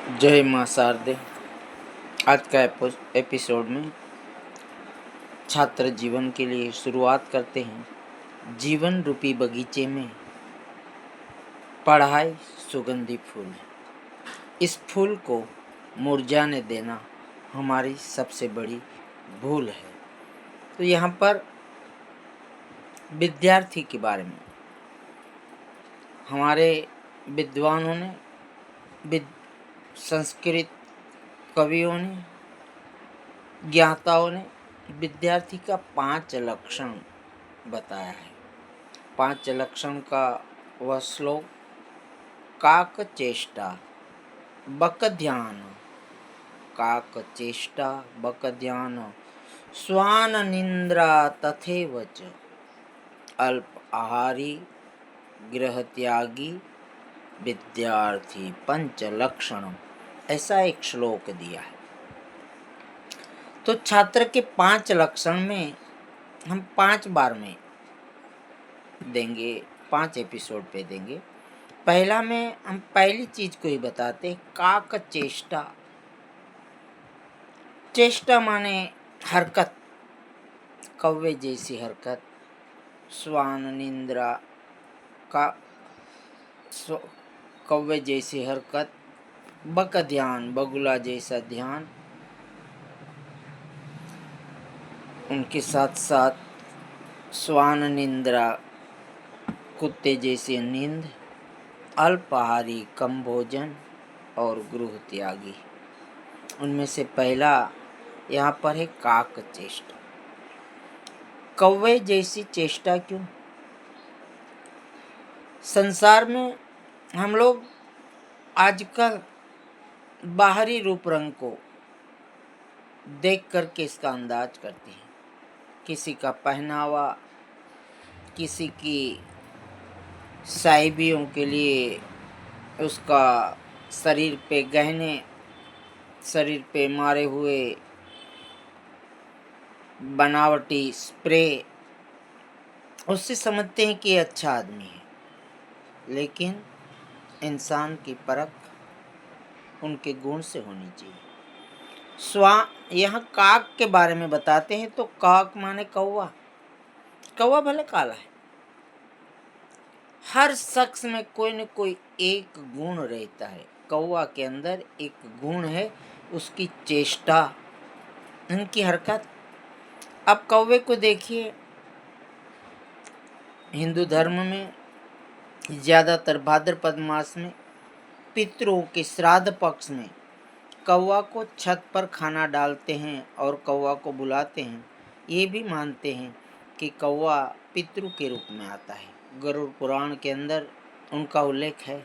जय माँ शारदे। आज का एपिसोड में छात्र जीवन के लिए शुरुआत करते हैं। जीवन रूपी बगीचे में पढ़ाई सुगंधी फूल। इस फूल को मुरझाने देना हमारी सबसे बड़ी भूल है। तो यहाँ पर विद्यार्थी के बारे में हमारे विद्वानों ने, संस्कृत कवियों ने, ज्ञाताओं ने विद्यार्थी का 5 लक्षण बताया है। 5 लक्षण का वह श्लोक काक चेष्टा बक ध्यान, काक चेष्टा बक ध्यान स्वान निंद्रा तथैव च, अल्प आहारी गृह त्यागी विद्यार्थी 5 लक्षण, ऐसा एक श्लोक दिया है। तो छात्र के 5 लक्षण में हम 5 बार में देंगे, 5 एपिसोड पे देंगे। पहला में हम पहली चीज को ही बताते, काक चेष्टा। चेष्टा माने हरकत, कौवे जैसी हरकत। स्वान निंद्रा का कौवे जैसी हरकत। बक ध्यान, बगुला जैसा ध्यान। उनके साथ साथ स्वान निंद्रा, कुत्ते जैसे नींद। अल्पाहारी, कम भोजन। और गृह त्यागी। उनमें से पहला यहाँ पर है काक चेष्टा। कौवे जैसी चेष्टा क्यों? संसार में हम लोग आजकल बाहरी रूप रंग को देख करके इसका अंदाज करते हैं। किसी का पहनावा, किसी की साहिबियों के लिए उसका शरीर पे गहने, शरीर पे मारे हुए बनावटी स्प्रे, उससे समझते हैं कि ये अच्छा आदमी है। लेकिन इंसान की परख उनके गुण से होनी चाहिए। यहाँ काक के बारे में बताते हैं तो काक माने कौवा। कौवा भले काला है, हर शख्स में कोई न कोई एक गुण रहता है। कौवा के अंदर एक गुण है, उसकी चेष्टा, उनकी हरकत। अब कौवे को देखिए, हिंदू धर्म में ज़्यादातर भाद्रपद मास में पितरों के श्राद्ध पक्ष में कौवा को छत पर खाना डालते हैं और कौवा को बुलाते हैं। ये भी मानते हैं कि कौवा पितृ के रूप में आता है। गरुड़ पुराण के अंदर उनका उल्लेख है।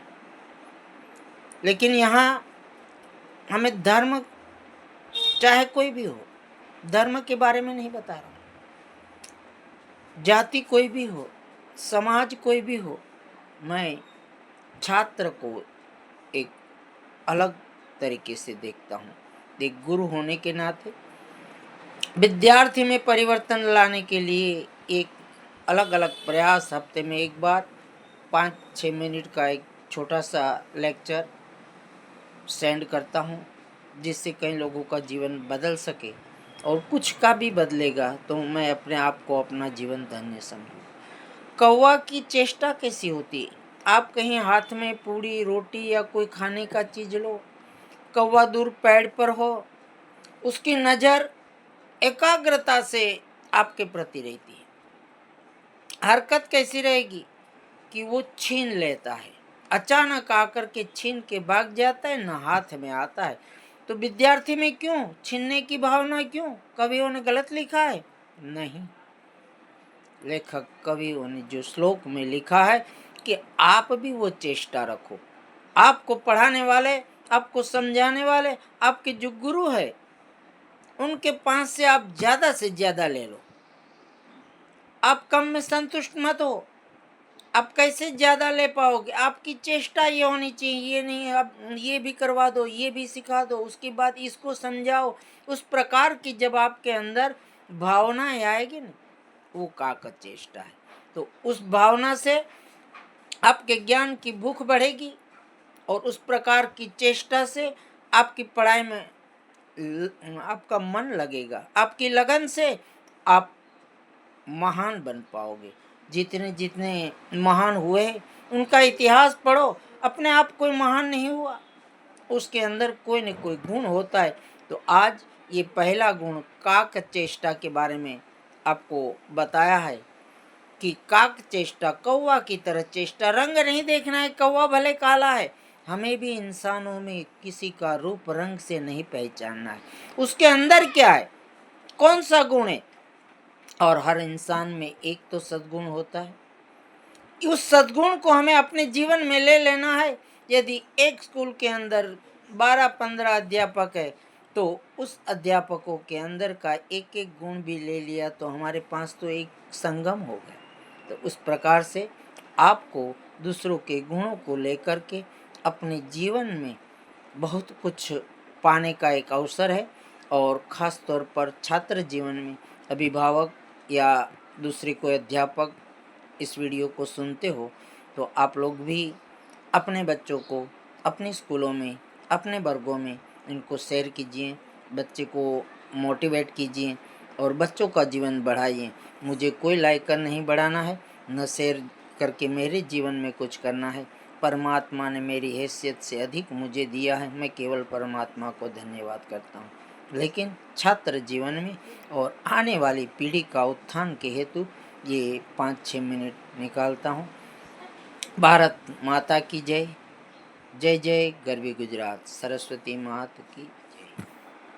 लेकिन यहाँ हमें धर्म, चाहे कोई भी हो, धर्म के बारे में नहीं बता रहा, जाति कोई भी हो, समाज कोई भी हो, मैं छात्र को एक अलग तरीके से देखता हूँ। एक गुरु होने के नाते विद्यार्थी में परिवर्तन लाने के लिए एक अलग अलग प्रयास, हफ्ते में एक बार 5-6 मिनट का एक छोटा सा लेक्चर सेंड करता हूँ, जिससे कई लोगों का जीवन बदल सके और कुछ का भी बदलेगा तो मैं अपने आप को अपना जीवन धन्य समझूँ। कौवा की चेष्टा कैसी होती है? आप कहीं हाथ में पूड़ी रोटी या कोई खाने का चीज लो, कौवा दूर पेड़ पर हो, उसकी नज़र एकाग्रता से आपके प्रति रहती है। हरकत कैसी रहेगी कि वो छीन लेता है, अचानक आकर के छीन के भाग जाता है, ना हाथ में आता है। तो विद्यार्थी में क्यों छीनने की भावना? क्यों? कवियों ने गलत लिखा है? नहीं, लेखक कवियों ने जो श्लोक में लिखा है कि आप भी वो चेष्टा रखो। आपको पढ़ाने वाले, आपको समझाने वाले, आपके जो गुरु है, उनके पास से आप ज़्यादा से ज़्यादा ले लो। आप कम में संतुष्ट मत हो। आप कैसे ज़्यादा ले पाओगे? आपकी चेष्टा ये होनी चाहिए, ये नहीं आप ये भी करवा दो, ये भी सिखा दो, उसके बाद इसको समझाओ। उस प्रकार की जब आपके अंदर भावनाएं आएगी ना, वो काक चेष्टा है। तो उस भावना से आपके ज्ञान की भूख बढ़ेगी, और उस प्रकार की चेष्टा से आपकी पढ़ाई में आपका मन लगेगा, आपकी लगन से आप महान बन पाओगे। जितने जितने महान हुए उनका इतिहास पढ़ो, अपने आप कोई महान नहीं हुआ, उसके अंदर कोई न कोई गुण होता है। तो आज ये पहला गुण काक चेष्टा के बारे में आपको बताया है कि काक चेष्टा, कौवा की तरह चेष्टा। रंग नहीं देखना है, कौवा भले काला है, हमें भी इंसानों में किसी का रूप रंग से नहीं पहचानना है, उसके अंदर क्या है, कौन सा गुण है। और हर इंसान में एक तो सद्गुण होता है, उस सद्गुण को हमें अपने जीवन में ले लेना है। यदि एक स्कूल के अंदर 12-15 अध्यापक है तो उस अध्यापकों के अंदर का एक एक गुण भी ले लिया तो हमारे पास तो एक संगम हो गया। तो उस प्रकार से आपको दूसरों के गुणों को लेकर के अपने जीवन में बहुत कुछ पाने का एक अवसर है। और ख़ास तौर पर छात्र जीवन में अभिभावक या दूसरे कोई अध्यापक इस वीडियो को सुनते हो तो आप लोग भी अपने बच्चों को अपने स्कूलों में, अपने वर्गों में इनको शेयर कीजिए, बच्चे को मोटिवेट कीजिए और बच्चों का जीवन बढ़ाइए। मुझे कोई लाइक कर नहीं बढ़ाना है, न शेयर करके मेरे जीवन में कुछ करना है। परमात्मा ने मेरी हैसियत से अधिक मुझे दिया है, मैं केवल परमात्मा को धन्यवाद करता हूँ। लेकिन छात्र जीवन में और आने वाली पीढ़ी का उत्थान के हेतु ये 5-6 मिनट निकालता हूँ। भारत माता की जय। जय जय गरवी गुजरात। सरस्वती माता की